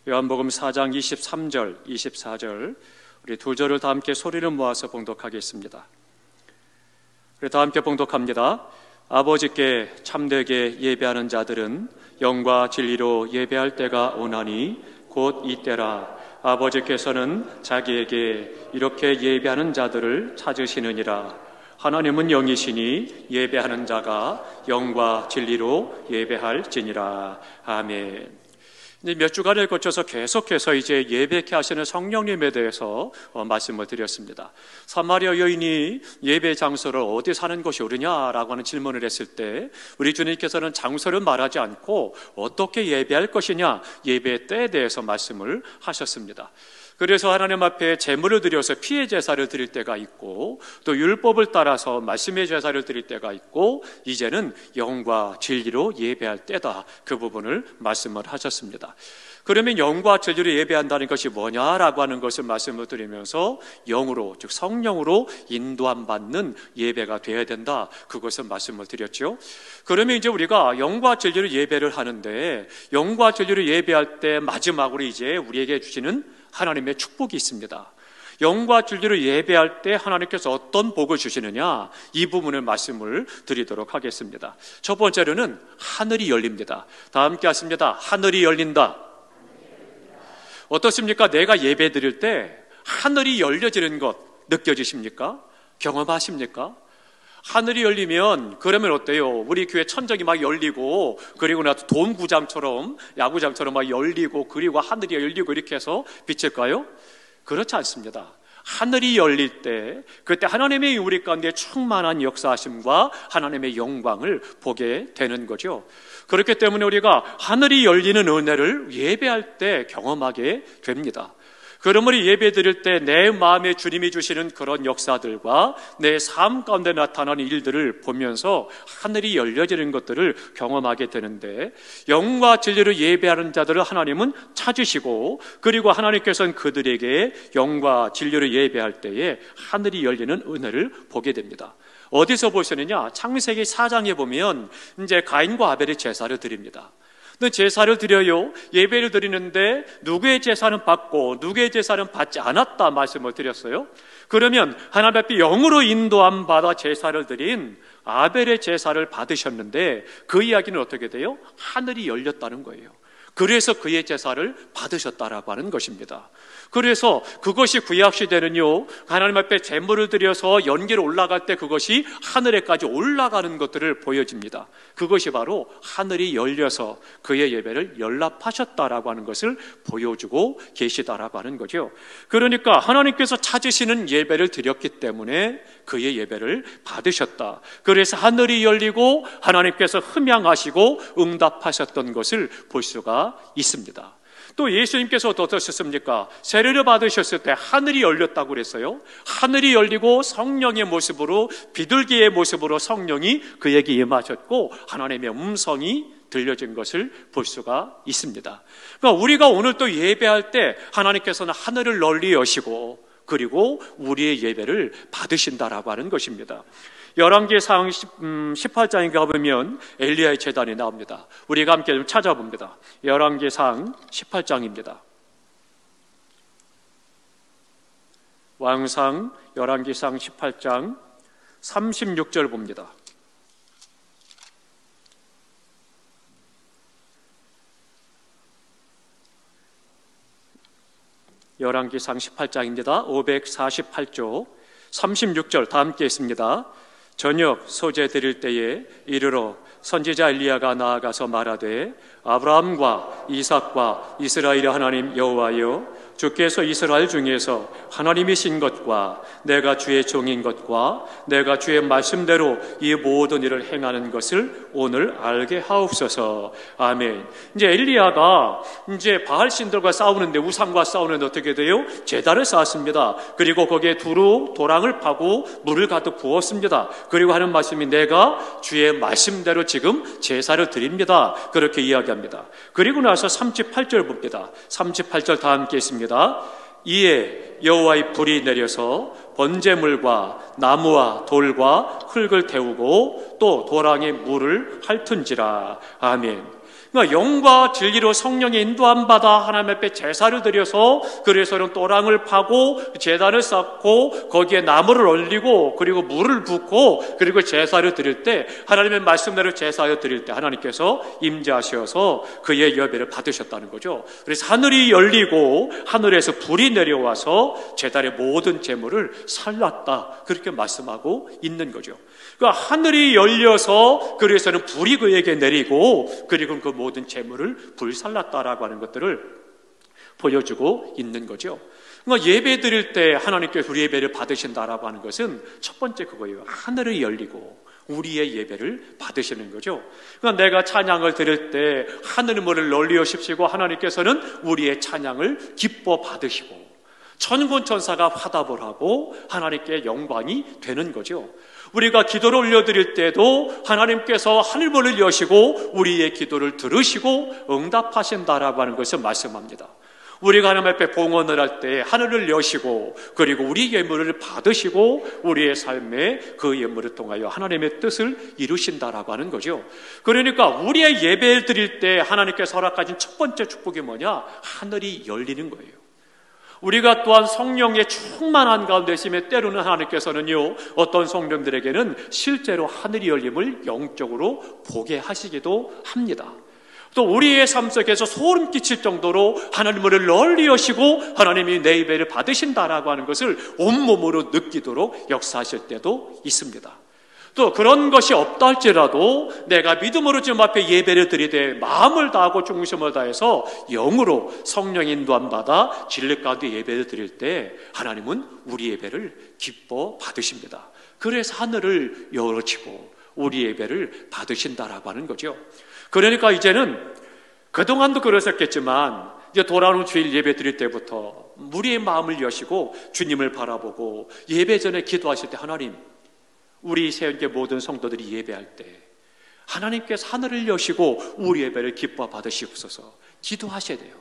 요한복음 4장 23절, 24절 우리 두 절을 다 함께 소리를 모아서 봉독하겠습니다. 우리 다 함께 봉독합니다. 아버지께 참되게 예배하는 자들은 영과 진리로 예배할 때가 오나니 곧 이때라. 아버지께서는 자기에게 이렇게 예배하는 자들을 찾으시느니라. 하나님은 영이시니 예배하는 자가 영과 진리로 예배할지니라. 아멘. 몇 주간을 거쳐서 계속해서 이제 예배케 하시는 성령님에 대해서 말씀을 드렸습니다. 사마리아 여인이 예배 장소를 어디 사는 것이 옳으냐라고 하는 질문을 했을 때 우리 주님께서는 장소를 말하지 않고 어떻게 예배할 것이냐, 예배 때에 대해서 말씀을 하셨습니다. 그래서 하나님 앞에 제물을 드려서 피의 제사를 드릴 때가 있고, 또 율법을 따라서 말씀의 제사를 드릴 때가 있고, 이제는 영과 진리로 예배할 때다, 그 부분을 말씀을 하셨습니다. 그러면 영과 진리로 예배한다는 것이 뭐냐라고 하는 것을 말씀을 드리면서 영으로, 즉 성령으로 인도함 받는 예배가 되어야 된다, 그것을 말씀을 드렸죠. 그러면 이제 우리가 영과 진리로 예배를 하는데, 영과 진리로 예배할 때 마지막으로 이제 우리에게 주시는 하나님의 축복이 있습니다. 영과 진리로 예배할 때 하나님께서 어떤 복을 주시느냐, 이 부분을 말씀을 드리도록 하겠습니다. 첫 번째로는 하늘이 열립니다. 다 함께 하십니다. 하늘이 열린다. 어떻습니까? 내가 예배 드릴 때 하늘이 열려지는 것 느껴지십니까? 경험하십니까? 하늘이 열리면 그러면 어때요? 우리 교회 천정이 막 열리고, 그리고 나서 돔구장처럼, 야구장처럼 막 열리고, 그리고 하늘이 열리고 이렇게 해서 비칠까요? 그렇지 않습니다. 하늘이 열릴 때 그때 하나님의 우리 가운데 충만한 역사하심과 하나님의 영광을 보게 되는 거죠. 그렇기 때문에 우리가 하늘이 열리는 은혜를 예배할 때 경험하게 됩니다. 그러므로 예배 드릴 때 내 마음에 주님이 주시는 그런 역사들과 내 삶 가운데 나타나는 일들을 보면서 하늘이 열려지는 것들을 경험하게 되는데, 영과 진리로 예배하는 자들을 하나님은 찾으시고, 그리고 하나님께서는 그들에게 영과 진리로 예배할 때에 하늘이 열리는 은혜를 보게 됩니다. 어디서 보시느냐? 창세기 4장에 보면 이제 가인과 아벨의 제사를 드립니다. 제사를 드려요. 예배를 드리는데 누구의 제사는 받고 누구의 제사는 받지 않았다 말씀을 드렸어요. 그러면 하나님 앞에 영으로 인도함 받아 제사를 드린 아벨의 제사를 받으셨는데 그 이야기는 어떻게 돼요? 하늘이 열렸다는 거예요. 그래서 그의 제사를 받으셨다라고 하는 것입니다. 그래서 그것이 구약시대는요, 하나님 앞에 제물을 드려서 연기로 올라갈 때 그것이 하늘에까지 올라가는 것들을 보여집니다. 그것이 바로 하늘이 열려서 그의 예배를 연락하셨다라고 하는 것을 보여주고 계시다라고 하는 거죠. 그러니까 하나님께서 찾으시는 예배를 드렸기 때문에 그의 예배를 받으셨다. 그래서 하늘이 열리고 하나님께서 흠양하시고 응답하셨던 것을 볼 수가 있습니다. 또 예수님께서 어떠셨습니까? 세례를 받으셨을 때 하늘이 열렸다고 그랬어요. 하늘이 열리고 성령의 모습으로, 비둘기의 모습으로 성령이 그에게 임하셨고 하나님의 음성이 들려진 것을 볼 수가 있습니다. 그러니까 우리가 오늘 또 예배할 때 하나님께서는 하늘을 널리 여시고 그리고 우리의 예배를 받으신다라고 하는 것입니다. 열왕기상 18장에 가보면 엘리야의 제단이 나옵니다. 우리가 함께 좀 찾아봅니다. 열왕기상 18장입니다. 왕상 열왕기상 18장 36절 봅니다. 열왕기상 18장입니다. 548조 36절 다 함께 있습니다. 저녁 소제 드릴 때에 이르러 선지자 엘리야가 나아가서 말하되 아브라함과 이삭과 이스라엘의 하나님 여호와여, 주께서 이스라엘 중에서 하나님이신 것과 내가 주의 종인 것과 내가 주의 말씀대로 이 모든 일을 행하는 것을 오늘 알게 하옵소서. 아멘. 이제 엘리야가 이제 바알 신들과 싸우는데, 우상과 싸우는데 어떻게 돼요? 제단을 쌓았습니다. 그리고 거기에 두루 도랑을 파고 물을 가득 부었습니다. 그리고 하는 말씀이 내가 주의 말씀대로 지금 제사를 드립니다. 그렇게 이야기합니다. 그리고 나서 38절 봅니다. 38절 다 함께 있습니다. 이에 여호와의 불이 내려서 번제물과 나무와 돌과 흙을 태우고 또 도랑에 물을 핥은지라. 아멘. 그러니까 영과 진리로 성령의 인도함 받아 하나님 앞에 제사를 드려서, 그래서는 또랑을 파고 제단을 쌓고 거기에 나무를 올리고 그리고 물을 붓고 그리고 제사를 드릴 때, 하나님의 말씀대로 제사를 드릴 때 하나님께서 임재하셔서 그의 예배를 받으셨다는 거죠. 그래서 하늘이 열리고 하늘에서 불이 내려와서 제단의 모든 재물을 살랐다, 그렇게 말씀하고 있는 거죠. 그러니까 하늘이 열려서 그래서는 불이 그에게 내리고 그리고 그 모든 재물을 불살랐다라고 하는 것들을 보여주고 있는 거죠. 그러니까 예배 드릴 때 하나님께서 우리 예배를 받으신다라고 하는 것은 첫 번째 그거예요. 하늘이 열리고 우리의 예배를 받으시는 거죠. 그러니까 내가 찬양을 드릴 때 하늘의 문을 널리 여십시고 하나님께서는 우리의 찬양을 기뻐 받으시고 천군 천사가 화답을 하고 하나님께 영광이 되는 거죠. 우리가 기도를 올려드릴 때도 하나님께서 하늘문을 여시고 우리의 기도를 들으시고 응답하신다라고 하는 것을 말씀합니다. 우리가 하나님 앞에 봉헌을 할 때 하늘을 여시고 그리고 우리 예물을 받으시고 우리의 삶에 그 예물을 통하여 하나님의 뜻을 이루신다라고 하는 거죠. 그러니까 우리의 예배를 드릴 때 하나님께서 허락하신 첫 번째 축복이 뭐냐? 하늘이 열리는 거예요. 우리가 또한 성령의 충만한 가운데 있으면 때로는 하나님께서는요, 어떤 성령들에게는 실제로 하늘이 열림을 영적으로 보게 하시기도 합니다. 또 우리의 삶 속에서 소름 끼칠 정도로 하나님을 널리 여시고 하나님이 내 예배를 받으신다라고 하는 것을 온몸으로 느끼도록 역사하실 때도 있습니다. 또 그런 것이 없다 할지라도 내가 믿음으로 주님 앞에 예배를 드리되 마음을 다하고 중심을 다해서 영으로 성령 인도함 받아 진리 가운데 예배를 드릴 때 하나님은 우리 예배를 기뻐 받으십니다. 그래서 하늘을 열어치고 우리 예배를 받으신다라고 하는 거죠. 그러니까 이제는 그동안도 그러셨겠지만 이제 돌아오는 주일 예배 드릴 때부터 우리의 마음을 여시고 주님을 바라보고 예배 전에 기도하실 때 하나님, 우리 세운교 모든 성도들이 예배할 때 하나님께서 하늘을 여시고 우리 예배를 기뻐 받으시옵소서 기도하셔야 돼요.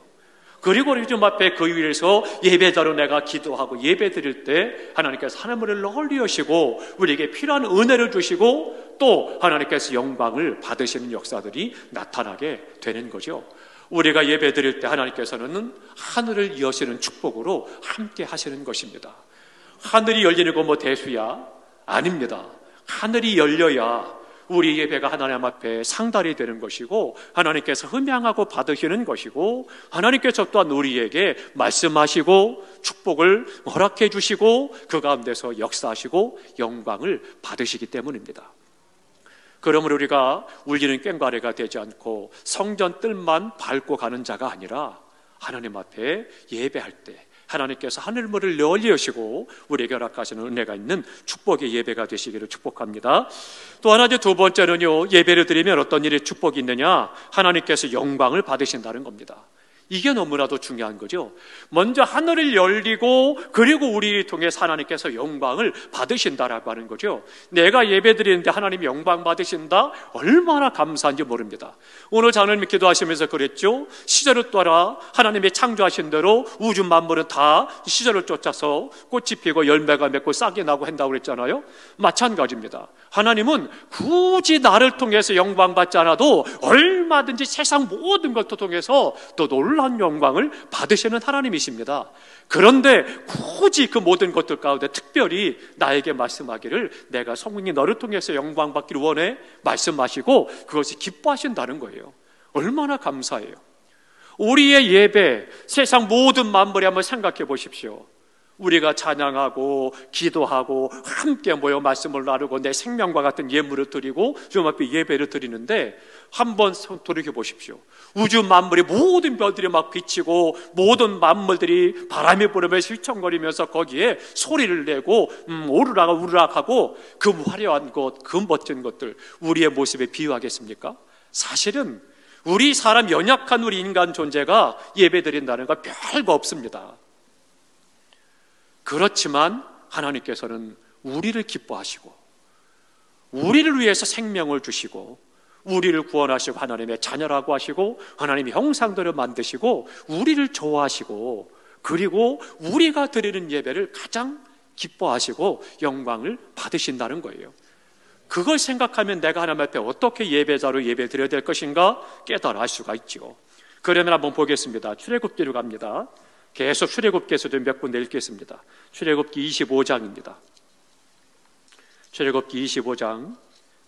그리고 우리 주 앞에 그 위에서 예배자로 내가 기도하고 예배 드릴 때 하나님께서 하늘문을 널리 여시고 우리에게 필요한 은혜를 주시고 또 하나님께서 영광을 받으시는 역사들이 나타나게 되는 거죠. 우리가 예배 드릴 때 하나님께서는 하늘을 여시는 축복으로 함께 하시는 것입니다. 하늘이 열리는 거 뭐 대수야? 아닙니다. 하늘이 열려야 우리 예배가 하나님 앞에 상달이 되는 것이고 하나님께서 흠양하고 받으시는 것이고 하나님께서 또한 우리에게 말씀하시고 축복을 허락해 주시고 그 가운데서 역사하시고 영광을 받으시기 때문입니다. 그러므로 우리가 울리는 꽹과리가 되지 않고 성전 뜰만 밟고 가는 자가 아니라 하나님 앞에 예배할 때 하나님께서 하늘문을 널리 여시고 우리에게 허락하시는 은혜가 있는 축복의 예배가 되시기를 축복합니다. 또 하나 두 번째는요, 예배를 드리면 어떤 일이 축복이 있느냐? 하나님께서 영광을 받으신다는 겁니다. 이게 너무나도 중요한 거죠. 먼저 하늘을 열리고 그리고 우리를 통해 하나님께서 영광을 받으신다라고 하는 거죠. 내가 예배 드리는데 하나님이 영광 받으신다? 얼마나 감사한지 모릅니다. 오늘 장로님이 기도하시면서 그랬죠. 시절을 따라 하나님이 창조하신 대로 우주 만물은 다 시절을 쫓아서 꽃이 피고 열매가 맺고 싹이 나고 한다고 그랬잖아요. 마찬가지입니다. 하나님은 굳이 나를 통해서 영광 받지 않아도 얼마든지 세상 모든 것을 통해서 또 놀라운 영광을 받으시는 하나님이십니다. 그런데 굳이 그 모든 것들 가운데 특별히 나에게 말씀하기를 내가 성령이 너를 통해서 영광 받기를 원해 말씀하시고 그것이 기뻐하신다는 거예요. 얼마나 감사해요. 우리의 예배, 세상 모든 만물에 한번 생각해 보십시오. 우리가 찬양하고 기도하고 함께 모여 말씀을 나누고 내 생명과 같은 예물을 드리고 주님 앞에 예배를 드리는데 한번 돌이켜 보십시오. 우주 만물의 모든 별들이 막 비치고 모든 만물들이 바람이 불으면서 휘청거리면서 거기에 소리를 내고 오르락 우르락하고 그 화려한 것, 그 멋진 것들 우리의 모습에 비유하겠습니까? 사실은 우리 사람 연약한 우리 인간 존재가 예배 드린다는 거 별거 없습니다. 그렇지만 하나님께서는 우리를 기뻐하시고 우리를 위해서 생명을 주시고 우리를 구원하시고 하나님의 자녀라고 하시고 하나님의 형상대로 만드시고 우리를 좋아하시고 그리고 우리가 드리는 예배를 가장 기뻐하시고 영광을 받으신다는 거예요. 그걸 생각하면 내가 하나님 앞에 어떻게 예배자로 예배 드려야 될 것인가 깨달아 알 수가 있지요. 그러면 한번 보겠습니다. 출애굽기로 갑니다. 계속 출애굽기에서도 몇 군데 읽겠습니다. 출애굽기 25장입니다. 출애굽기 25장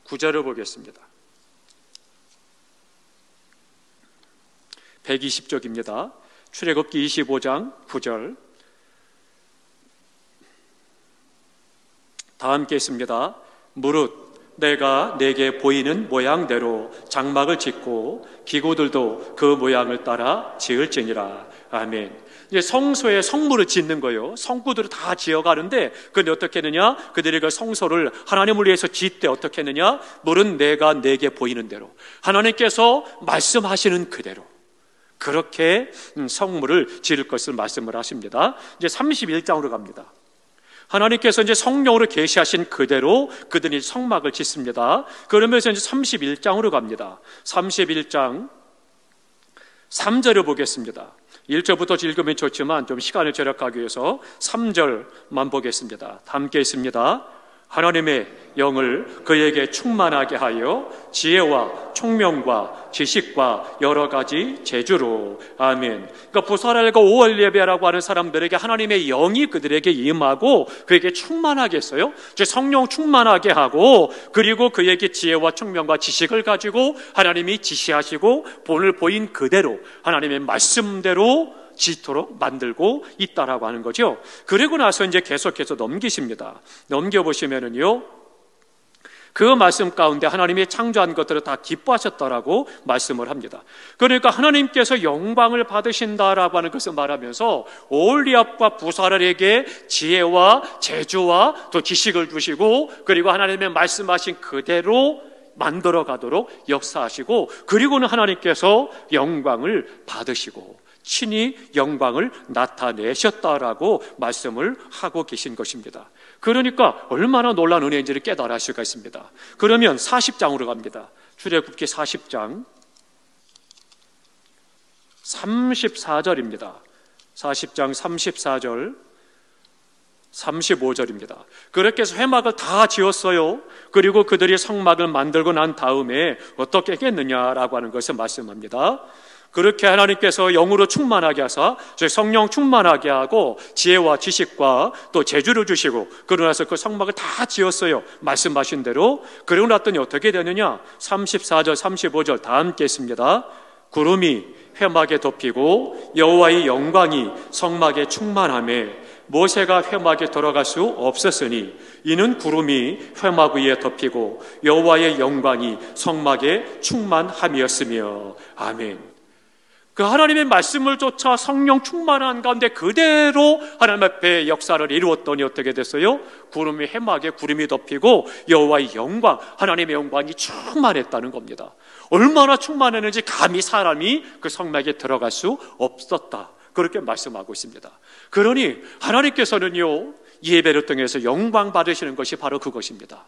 9절을 보겠습니다. 120쪽입니다. 출애굽기 25장 9절 다 함께 있습니다. 무릇 내가 내게 보이는 모양대로 장막을 짓고 기구들도 그 모양을 따라 지을지니라. 아멘. 이제 성소에 성물을 짓는 거예요. 성구들을 다 지어가는데 그런데 어떻게 했느냐? 그들이 그 성소를 하나님을 위해서 짓되 어떻게 했느냐? 물은 내가 내게 보이는 대로 하나님께서 말씀하시는 그대로 그렇게 성물을 지을 것을 말씀을 하십니다. 이제 31장으로 갑니다. 하나님께서 이제 성령으로 계시하신 그대로 그들이 성막을 짓습니다. 그러면서 이제 31장으로 갑니다. 31장 3절을 보겠습니다. 1절부터 읽으면 좋지만 좀 시간을 절약하기 위해서 3절만 보겠습니다. 함께 있습니다. 하나님의 영을 그에게 충만하게 하여 지혜와 총명과 지식과 여러 가지 재주로. 아멘. 그러니까 부활절과 5월 예배라고 하는 사람들에게 하나님의 영이 그들에게 임하고 그에게 충만하게 했어요. 즉 성령 충만하게 하고 그리고 그에게 지혜와 총명과 지식을 가지고 하나님이 지시하시고 본을 보인 그대로 하나님의 말씀대로 짓도록 만들고 있다라고 하는 거죠. 그리고 나서 이제 계속해서 넘기십니다. 넘겨보시면은요, 그 말씀 가운데 하나님이 창조한 것들을 다 기뻐하셨다라고 말씀을 합니다. 그러니까 하나님께서 영광을 받으신다라고 하는 것을 말하면서 올리압과 부사렐에게 지혜와 재주와 또 지식을 주시고 그리고 하나님의 말씀하신 그대로 만들어 가도록 역사하시고 그리고는 하나님께서 영광을 받으시고 친히 영광을 나타내셨다라고 말씀을 하고 계신 것입니다. 그러니까 얼마나 놀라운 은혜인지를 깨달을 수가 있습니다. 그러면 40장으로 갑니다. 출애굽기 40장 34절입니다. 40장 34절 35절입니다. 그렇게 해서 회막을 다 지었어요. 그리고 그들이 성막을 만들고 난 다음에 어떻게 했느냐라고 하는 것을 말씀합니다. 그렇게 하나님께서 영으로 충만하게 하사 성령 충만하게 하고 지혜와 지식과 또 재주를 주시고 그러고 나서 그 성막을 다 지었어요. 말씀하신 대로. 그러고 났더니 어떻게 되느냐? 34절 35절 다 함께 했습니다. 구름이 회막에 덮이고 여호와의 영광이 성막에 충만하며 모세가 회막에 들어갈 수 없었으니 이는 구름이 회막 위에 덮이고 여호와의 영광이 성막에 충만함이었으며. 아멘. 그 하나님의 말씀을 쫓아 성령 충만한 가운데 그대로 하나님 앞에 역사를 이루었더니 어떻게 됐어요? 구름이 회막에 구름이 덮이고 여호와의 영광, 하나님의 영광이 충만했다는 겁니다. 얼마나 충만했는지 감히 사람이 그 성막에 들어갈 수 없었다. 그렇게 말씀하고 있습니다. 그러니 하나님께서는요, 예배를 통해서 영광 받으시는 것이 바로 그것입니다.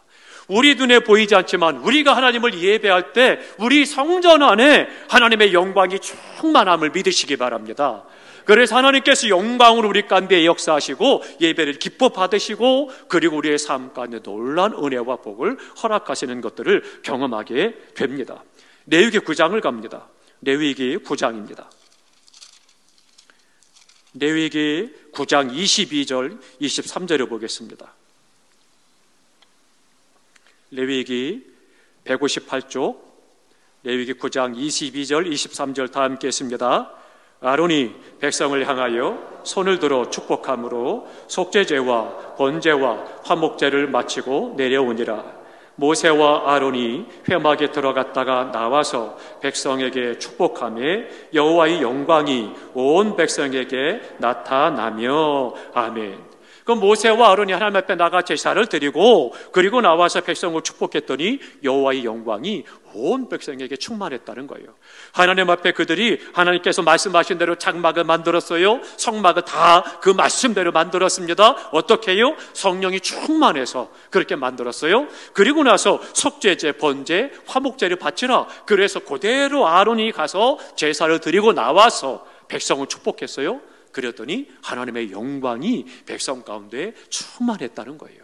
우리 눈에 보이지 않지만 우리가 하나님을 예배할 때 우리 성전 안에 하나님의 영광이 충만함을 믿으시기 바랍니다. 그래서 하나님께서 영광으로 우리 가운데 역사하시고 예배를 기뻐 받으시고 그리고 우리의 삶 가운데 놀라운 은혜와 복을 허락하시는 것들을 경험하게 됩니다. 레위기 9장을 갑니다. 레위기 9장입니다. 레위기 9장 22절 23절을 보겠습니다. 레위기 158쪽 레위기 9장 22절 23절 다 함께 했습니다. 아론이 백성을 향하여 손을 들어 축복함으로 속죄제와 번제와 화목제를 마치고 내려오니라. 모세와 아론이 회막에 들어갔다가 나와서 백성에게 축복하며 여호와의 영광이 온 백성에게 나타나며. 아멘. 그 모세와 아론이 하나님 앞에 나가 제사를 드리고 그리고 나와서 백성을 축복했더니 여호와의 영광이 온 백성에게 충만했다는 거예요. 하나님 앞에 그들이 하나님께서 말씀하신 대로 장막을 만들었어요. 성막을 다 그 말씀대로 만들었습니다. 어떻게 해요? 성령이 충만해서 그렇게 만들었어요. 그리고 나서 속죄제, 번제, 화목제를 바치라. 그래서 그대로 아론이 가서 제사를 드리고 나와서 백성을 축복했어요. 그랬더니 하나님의 영광이 백성 가운데 충만했다는 거예요.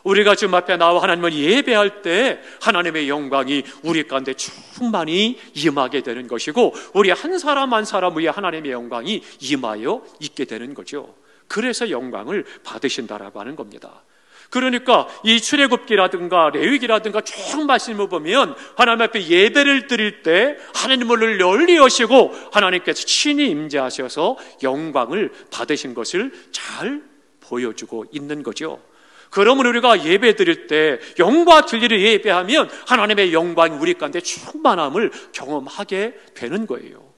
우리가 주님 앞에 나와 하나님을 예배할 때 하나님의 영광이 우리 가운데 충만히 임하게 되는 것이고, 우리 한 사람 한 사람 위에 하나님의 영광이 임하여 있게 되는 거죠. 그래서 영광을 받으신다라고 하는 겁니다. 그러니까 이 출애굽기라든가 레위기라든가 쭉 말씀을 보면 하나님 앞에 예배를 드릴 때 하나님을 널리 여시고 하나님께서 친히 임재하셔서 영광을 받으신 것을 잘 보여주고 있는 거죠. 그러면 우리가 예배 드릴 때 영과 진리를 예배하면 하나님의 영광이 우리 가운데 충만함을 경험하게 되는 거예요.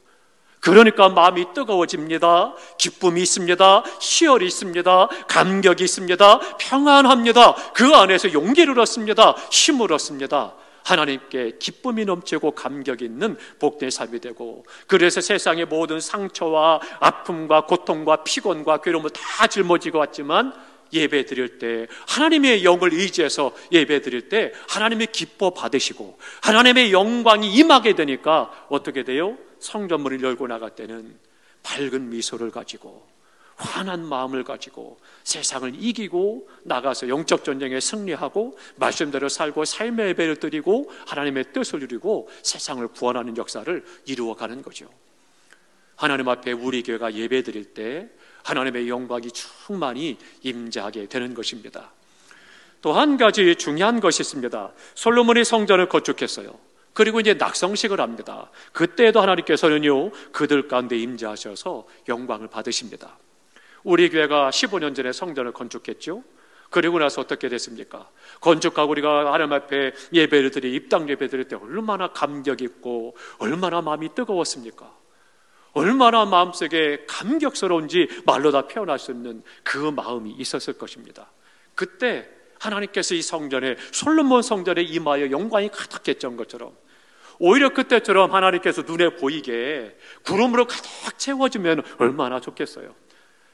그러니까 마음이 뜨거워집니다. 기쁨이 있습니다. 희열이 있습니다. 감격이 있습니다. 평안합니다. 그 안에서 용기를 얻습니다. 힘을 얻습니다. 하나님께 기쁨이 넘치고 감격이 있는 복된 삶이 되고, 그래서 세상의 모든 상처와 아픔과 고통과 피곤과 괴로움을 다 짊어지고 왔지만 예배 드릴 때 하나님의 영을 의지해서 예배 드릴 때 하나님이 기뻐 받으시고 하나님의 영광이 임하게 되니까 어떻게 돼요? 성전문을 열고 나갈 때는 밝은 미소를 가지고 환한 마음을 가지고 세상을 이기고 나가서 영적 전쟁에 승리하고 말씀대로 살고 삶의 예배를 드리고 하나님의 뜻을 이루고 세상을 구원하는 역사를 이루어가는 거죠. 하나님 앞에 우리 교회가 예배 드릴 때 하나님의 영광이 충만히 임재하게 되는 것입니다. 또 한 가지 중요한 것이 있습니다. 솔로몬이 성전을 건축했어요. 그리고 이제 낙성식을 합니다. 그때도 하나님께서는요, 그들 가운데 임재하셔서 영광을 받으십니다. 우리 교회가 15년 전에 성전을 건축했죠. 그리고 나서 어떻게 됐습니까? 건축하고 우리가 하나님 앞에 예배를 입당 예배 드릴 때 얼마나 감격 있고 얼마나 마음이 뜨거웠습니까? 얼마나 마음속에 감격스러운지 말로 다 표현할 수 없는 그 마음이 있었을 것입니다. 그때 하나님께서 이 성전에, 솔로몬 성전에 임하여 영광이 가득했던 것처럼, 오히려 그때처럼 하나님께서 눈에 보이게 구름으로 가득 채워지면 얼마나 좋겠어요.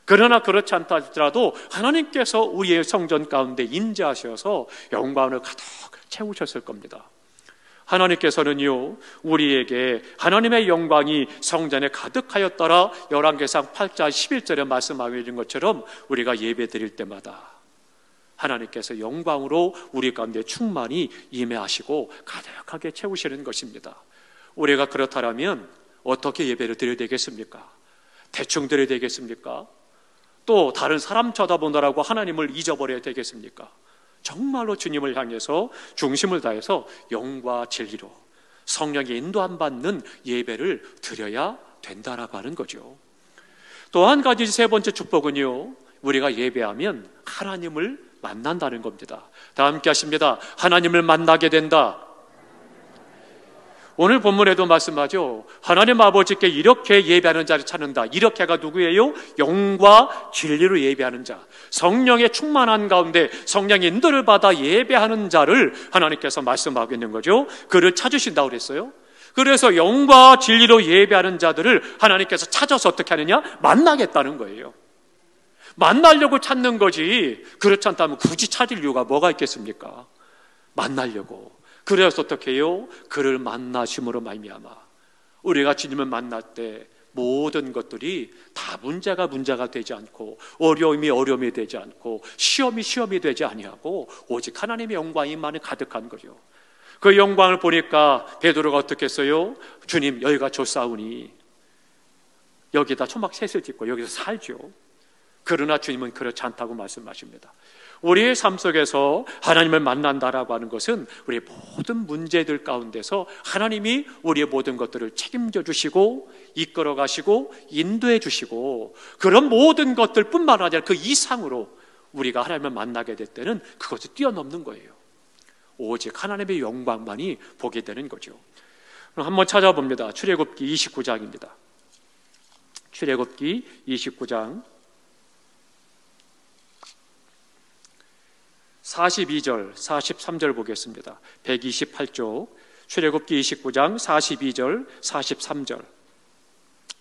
그러나 그렇지 않다 하더라도 하나님께서 우리의 성전 가운데 임재하셔서 영광을 가득 채우셨을 겁니다. 하나님께서는요, 우리에게 하나님의 영광이 성전에 가득하였더라 열왕기상 8장 11절에 말씀하고 있는 것처럼 우리가 예배 드릴 때마다 하나님께서 영광으로 우리 가운데 충만히 임해하시고 가득하게 채우시는 것입니다. 우리가 그렇다면 어떻게 예배를 드려야 되겠습니까? 대충 드려야 되겠습니까? 또 다른 사람 쳐다보느라고 하나님을 잊어버려야 되겠습니까? 정말로 주님을 향해서 중심을 다해서 영과 진리로 성령의 인도함 받는 예배를 드려야 된다라고 하는 거죠. 또 한 가지 세 번째 축복은요, 우리가 예배하면 하나님을 만난다는 겁니다. 다 함께 하십니다. 하나님을 만나게 된다. 오늘 본문에도 말씀하죠. 하나님 아버지께 이렇게 예배하는 자를 찾는다. 이렇게가 누구예요? 영과 진리로 예배하는 자, 성령의 충만한 가운데 성령의 인도를 받아 예배하는 자를 하나님께서 말씀하고 있는 거죠. 그를 찾으신다고 그랬어요. 그래서 영과 진리로 예배하는 자들을 하나님께서 찾아서 어떻게 하느냐? 만나겠다는 거예요. 만나려고 찾는 거지, 그렇지 않다면 굳이 찾을 이유가 뭐가 있겠습니까? 만나려고. 그래서 어떻게 해요? 그를 만나심으로 말미암아 우리가 주님을 만날 때 모든 것들이 다 문제가 되지 않고 어려움이 되지 않고 시험이 되지 아니하고 오직 하나님의 영광이만이 가득한 거죠. 그 영광을 보니까 베드로가 어떻게 했어요? 주님, 여기가 좋사오니 여기다 초막셋을 짓고 여기서 살죠. 그러나 주님은 그렇지 않다고 말씀하십니다. 우리의 삶 속에서 하나님을 만난다라고 하는 것은 우리의 모든 문제들 가운데서 하나님이 우리의 모든 것들을 책임져 주시고 이끌어 가시고 인도해 주시고, 그런 모든 것들 뿐만 아니라 그 이상으로 우리가 하나님을 만나게 될 때는 그것을 뛰어넘는 거예요. 오직 하나님의 영광만이 보게 되는 거죠. 그럼 한번 찾아봅니다. 출애굽기 29장입니다. 출애굽기 29장 42절, 43절 보겠습니다. 128쪽 출애굽기 29장 42절, 43절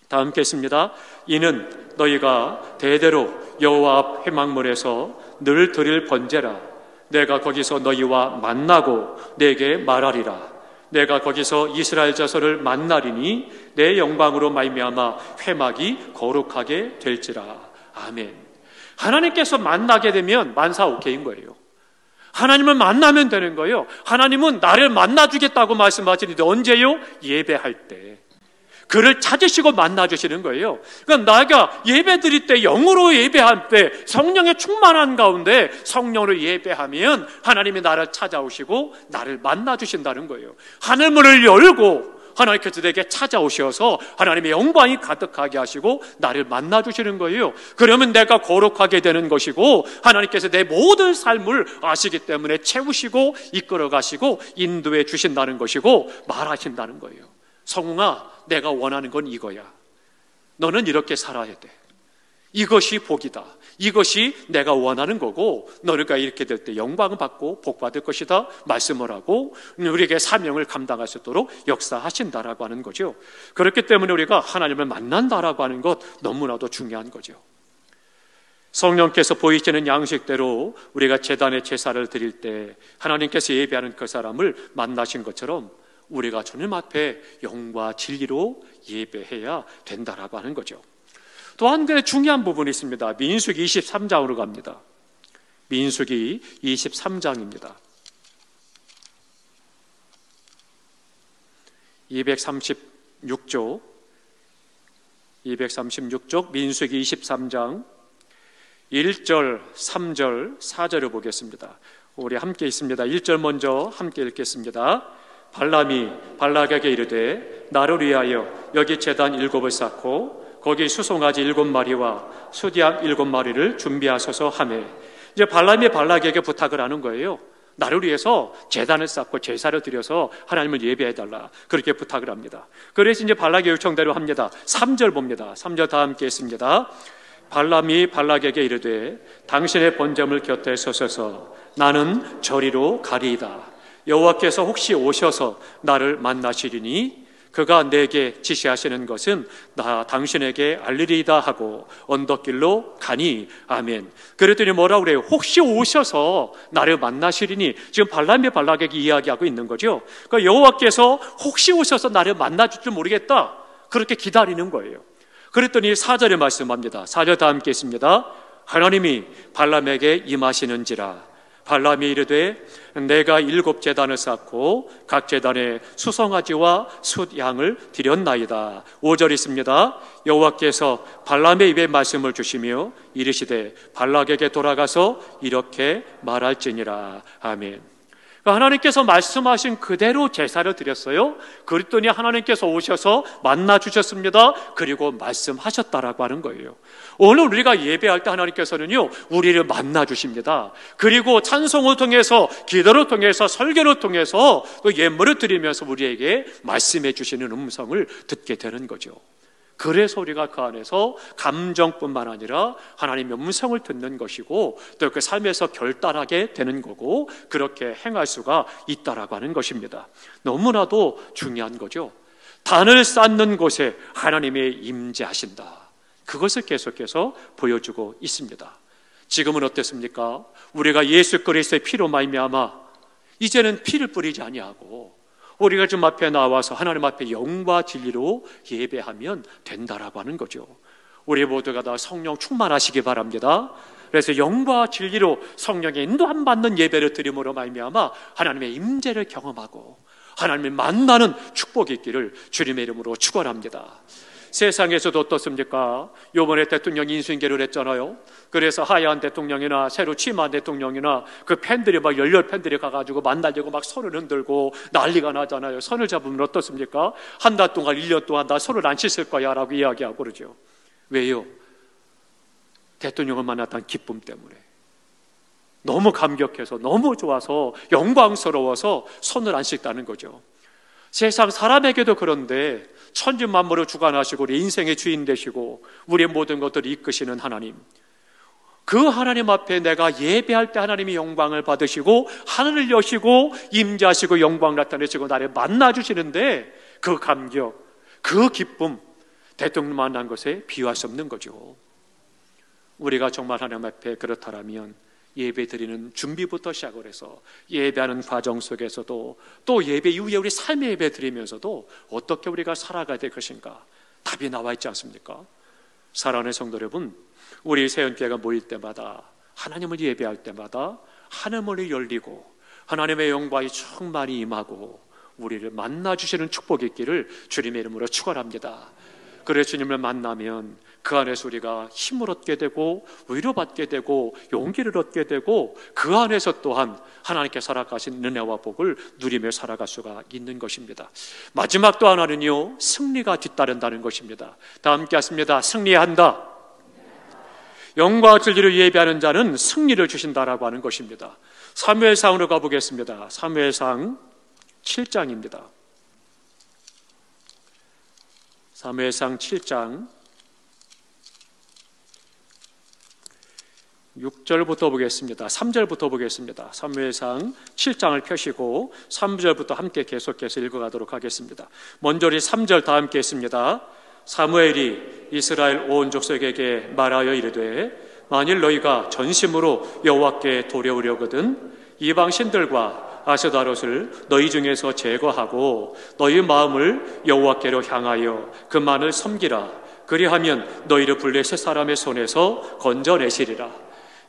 다 함께 했습니다. 이는 너희가 대대로 여호와 앞 회막물에서 늘 드릴 번제라. 내가 거기서 너희와 만나고 내게 말하리라. 내가 거기서 이스라엘 자손을 만나리니 내 영광으로 말미암아 회막이 거룩하게 될지라. 아멘. 하나님께서 만나게 되면 만사 오케이인 거예요. 하나님을 만나면 되는 거예요. 하나님은 나를 만나주겠다고 말씀하시는데 언제요? 예배할 때. 그를 찾으시고 만나주시는 거예요. 그러니까 내가 예배 드릴 때, 영으로 예배할 때, 성령의 충만한 가운데 성령으로 예배하면 하나님이 나를 찾아오시고 나를 만나주신다는 거예요. 하늘문을 열고 하나님께서 내게 찾아오셔서 하나님의 영광이 가득하게 하시고 나를 만나주시는 거예요. 그러면 내가 거룩하게 되는 것이고 하나님께서 내 모든 삶을 아시기 때문에 채우시고 이끌어 가시고 인도해 주신다는 것이고 말하신다는 거예요. 성웅아, 내가 원하는 건 이거야. 너는 이렇게 살아야 돼. 이것이 복이다. 이것이 내가 원하는 거고 너가 이렇게 될 때 영광을 받고 복 받을 것이다 말씀을 하고 우리에게 사명을 감당할 수 있도록 역사하신다라고 하는 거죠. 그렇기 때문에 우리가 하나님을 만난다라고 하는 것 너무나도 중요한 거죠. 성령께서 보이시는 양식대로 우리가 제단에 제사를 드릴 때 하나님께서 예배하는 그 사람을 만나신 것처럼 우리가 주님 앞에 영과 진리로 예배해야 된다라고 하는 거죠. 또 한 가지 중요한 부분이 있습니다. 민수기 23장으로 갑니다. 민수기 23장입니다. 236쪽 민수기 23장 1절, 3절, 4절을 보겠습니다. 우리 함께 있습니다. 1절 먼저 함께 읽겠습니다. 발람이 발락에게 이르되 나를 위하여 여기 제단 7을 쌓고 거기 수송아지 7마리와 숫양 7마리를 준비하소서 하매, 이제 발람이 발락에게 부탁을 하는 거예요. 나를 위해서 제단을 쌓고 제사를 드려서 하나님을 예배해달라, 그렇게 부탁을 합니다. 그래서 이제 발락의 요청대로 합니다. 3절 봅니다. 3절 다 함께 있습니다. 발람이 발락에게 이르되 당신의 번제물 곁에 서셔서 나는 저리로 가리이다. 여호와께서 혹시 오셔서 나를 만나시리니 그가 내게 지시하시는 것은 나 당신에게 알리리이다 하고 언덕길로 가니. 아멘. 그랬더니 뭐라고 그래요? 혹시 오셔서 나를 만나시리니. 지금 발람이 발락에게 이야기하고 있는 거죠. 그러니까 여호와께서 혹시 오셔서 나를 만나줄 줄 모르겠다, 그렇게 기다리는 거예요. 그랬더니 4절에 말씀합니다. 4절 다 함께 있습니다. 하나님이 발람에게 임하시는지라. 발람이 이르되 내가 7 제단을 쌓고 각 제단에 수송아지와 숫양을 드렸나이다. 5절 있습니다. 여호와께서 발람의 입에 말씀을 주시며 이르시되 발락에게 돌아가서 이렇게 말할지니라. 아멘. 하나님께서 말씀하신 그대로 제사를 드렸어요. 그랬더니 하나님께서 오셔서 만나 주셨습니다. 그리고 말씀하셨다라고 하는 거예요. 오늘 우리가 예배할 때 하나님께서는요, 우리를 만나 주십니다. 그리고 찬송을 통해서, 기도를 통해서, 설교를 통해서 또 예물을 드리면서 우리에게 말씀해 주시는 음성을 듣게 되는 거죠. 그래서 우리가 그 안에서 감정뿐만 아니라 하나님의 음성을 듣는 것이고 또 그 삶에서 결단하게 되는 거고 그렇게 행할 수가 있다라고 하는 것입니다. 너무나도 중요한 거죠. 단을 쌓는 곳에 하나님이 임재하신다, 그것을 계속해서 보여주고 있습니다. 지금은 어땠습니까? 우리가 예수 그리스도의 피로 말미암아 이제는 피를 뿌리지 아니하고 우리가 좀 앞에 나와서 하나님 앞에 영과 진리로 예배하면 된다라고 하는 거죠. 우리 모두가 다 성령 충만하시기 바랍니다. 그래서 영과 진리로 성령의 인도함 받는 예배를 드림으로 말미암아 하나님의 임재를 경험하고 하나님을 만나는 축복이 있기를 주님의 이름으로 축원합니다. 세상에서도 어떻습니까? 이번에 대통령 인수인계를 했잖아요. 그래서 하야한 대통령이나 새로 취임한 대통령이나 그 팬들이 막 열렬 팬들이 가가지고 만나려고 막 손을 흔들고 난리가 나잖아요. 손을 잡으면 어떻습니까? 한 달 동안 1년 동안 나 손을 안 씻을 거야 라고 이야기하고 그러죠. 왜요? 대통령을 만났다는 기쁨 때문에. 너무 감격해서, 너무 좋아서, 영광스러워서 손을 안 씻다는 거죠. 세상 사람에게도 그런데 천지만물을 주관하시고 우리 인생의 주인 되시고 우리의 모든 것들을 이끄시는 하나님, 그 하나님 앞에 내가 예배할 때 하나님이 영광을 받으시고 하늘을 여시고 임재하시고 영광 나타내시고 나를 만나주시는데 그 감격, 그 기쁨, 대통령 만난 것에 비유할 수 없는 거죠. 우리가 정말 하나님 앞에 그렇다라면 예배 드리는 준비부터 시작을 해서 예배하는 과정 속에서도 또 예배 이후에 우리 삶의 예배 드리면서도 어떻게 우리가 살아가야 될 것인가, 답이 나와 있지 않습니까? 사랑하는 성도 여러분, 우리 새언교회가 모일 때마다, 하나님을 예배할 때마다 하늘문이 열리고 하나님의 영광이 충만히 임하고 우리를 만나주시는 축복이 있기를 주님의 이름으로 축원합니다. 그래서 주님을 만나면 그 안에서 우리가 힘을 얻게 되고 위로받게 되고 용기를 얻게 되고 그 안에서 또한 하나님께 살아가신 은혜와 복을 누리며 살아갈 수가 있는 것입니다. 마지막 또 하나는요, 승리가 뒤따른다는 것입니다. 다 함께 하십니다. 승리한다. 영광과 진리를 예비하는 자는 승리를 주신다라고 하는 것입니다. 사무엘상으로 가보겠습니다. 사무엘상 7장입니다. 사무엘상 7장 6절부터 보겠습니다. 3절부터 보겠습니다. 사무엘상 7장을 펴시고 3절부터 함께 계속해서 읽어가도록 하겠습니다. 먼저 우리 3절 다 함께 했습니다. 사무엘이 이스라엘 온 족속에게 말하여 이르되 만일 너희가 전심으로 여호와께 도래오려거든 이방 신들과 아스다롯을 너희 중에서 제거하고 너희 마음을 여호와께로 향하여 그만을 섬기라. 그리하면 너희를 블레셋 사람의 손에서 건져내시리라.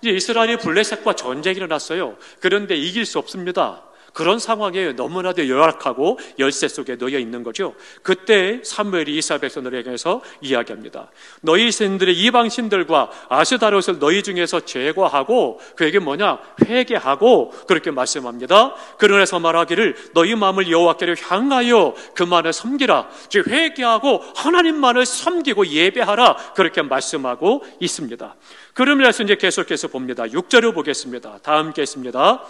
이제 이스라엘이 블레셋과 전쟁이 일어났어요. 그런데 이길 수 없습니다. 그런 상황에 너무나도 열악하고 열세 속에 놓여 있는 거죠. 그때 사무엘이 이스라엘 백성들에게 해서 이야기합니다. 너희 신들의 이방 신들과 아스다롯을 너희 중에서 제거하고, 그에게 뭐냐? 회개하고, 그렇게 말씀합니다. 그러면서 말하기를 너희 마음을 여호와께로 향하여 그만을 섬기라. 즉 회개하고 하나님만을 섬기고 예배하라. 그렇게 말씀하고 있습니다. 그러면서 이제 계속해서 봅니다. 6절을 보겠습니다. 다 함께 했습니다.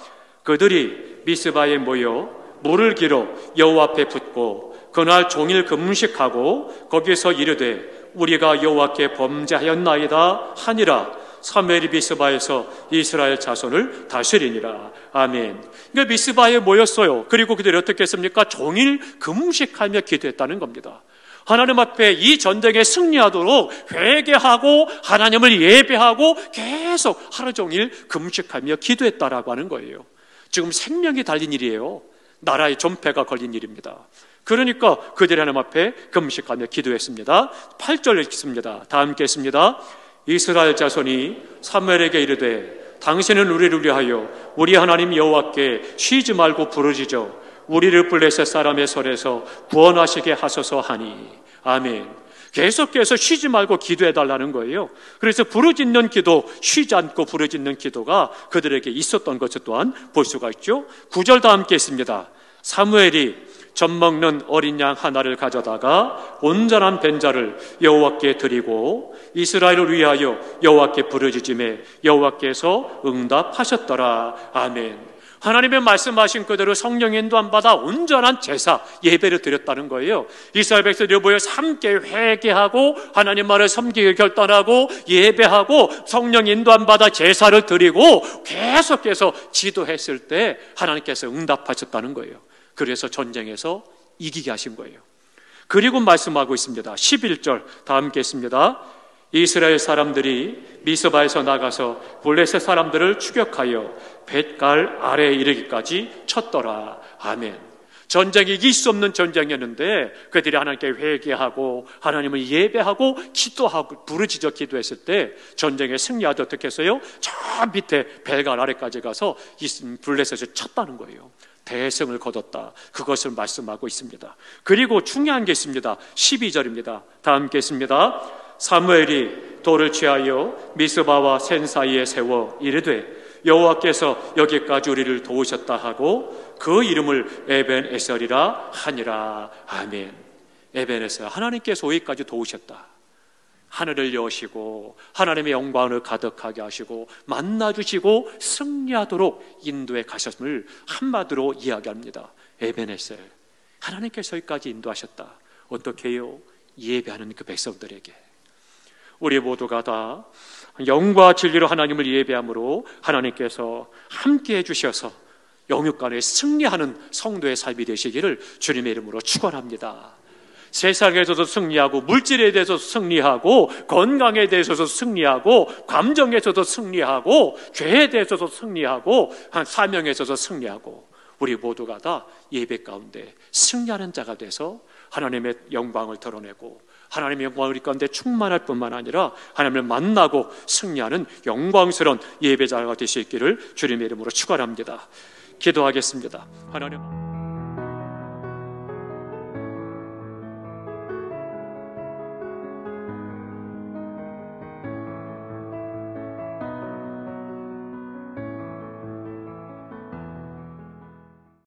그들이 미스바에 모여 물을 길어 여호와 앞에 붓고 그날 종일 금식하고 거기서 이르되 우리가 여호와께 범죄하였나이다 하니라. 사무엘이 미스바에서 이스라엘 자손을 다스리니라. 아멘. 그러니까 미스바에 모였어요. 그리고 그들이 어떻게 했습니까? 종일 금식하며 기도했다는 겁니다. 하나님 앞에 이 전쟁에 승리하도록 회개하고 하나님을 예배하고 계속 하루 종일 금식하며 기도했다라고 하는 거예요. 지금 생명이 달린 일이에요. 나라의 존폐가 걸린 일입니다. 그러니까 그들이 하나님 앞에 금식하며 기도했습니다. 8절 읽습니다. 다 함께 했습니다. 이스라엘 자손이 사무엘에게 이르되 당신은 우리를 위하여 우리 하나님 여호와께 쉬지 말고 부르짖어 우리를 블레셋 사람의 손에서 구원하시게 하소서 하니. 아멘. 계속해서 쉬지 말고 기도해달라는 거예요. 그래서 부르짖는 기도, 쉬지 않고 부르짖는 기도가 그들에게 있었던 것을 또한 볼 수가 있죠. 9절 다 함께 했습니다. 사무엘이 젖먹는 어린 양 하나를 가져다가 온전한 벤자를 여호와께 드리고 이스라엘을 위하여 여호와께 부르짖음에 여호와께서 응답하셨더라. 아멘. 하나님의 말씀하신 그대로 성령 인도함 받아 온전한 제사, 예배를 드렸다는 거예요. 이스라엘 백성들이 모여 함께 회개하고 하나님 말을 섬기길 결단하고 예배하고 성령 인도함 받아 제사를 드리고 계속해서 지도했을 때 하나님께서 응답하셨다는 거예요. 그래서 전쟁에서 이기게 하신 거예요. 그리고 말씀하고 있습니다. 11절 다 함께 했습니다. 이스라엘 사람들이 미스바에서 나가서 블레셋 사람들을 추격하여 벳갈 아래에 이르기까지 쳤더라. 아멘. 전쟁이 이길 수 없는 전쟁이었는데 그들이 하나님께 회개하고 하나님을 예배하고 기도하고 부르짖어 기도했을 때 전쟁에 승리하듯 어떻게 했어요? 저 밑에 벳갈 아래까지 가서 블레셋을 쳤다는 거예요. 대승을 거뒀다. 그것을 말씀하고 있습니다. 그리고 중요한 게 있습니다. 12절입니다. 다 함께 했습니다. 사무엘이 돌을 취하여 미스바와 센 사이에 세워 이르되 여호와께서 여기까지 우리를 도우셨다 하고 그 이름을 에벤에셀이라 하니라. 아멘. 에벤에셀, 하나님께서 여기까지 도우셨다. 하늘을 여시고 하나님의 영광을 가득하게 하시고 만나주시고 승리하도록 인도해 가셨음을 한마디로 이야기합니다. 에벤에셀, 하나님께서 여기까지 인도하셨다. 어떻게 해요? 예배하는 그 백성들에게. 우리 모두가 다 영과 진리로 하나님을 예배함으로 하나님께서 함께 해주셔서 영육간에 승리하는 성도의 삶이 되시기를 주님의 이름으로 축원합니다. 세상에서도 승리하고 물질에 대해서도 승리하고 건강에 대해서도 승리하고 감정에서도 승리하고 죄에 대해서도 승리하고 사명에서도 승리하고 우리 모두가 다 예배 가운데 승리하는 자가 돼서 하나님의 영광을 드러내고 하나님의 영광 우리 가운데 충만할 뿐만 아니라 하나님을 만나고 승리하는 영광스러운 예배자가 될 수 있기를 주님의 이름으로 축원합니다. 기도하겠습니다. 하나님.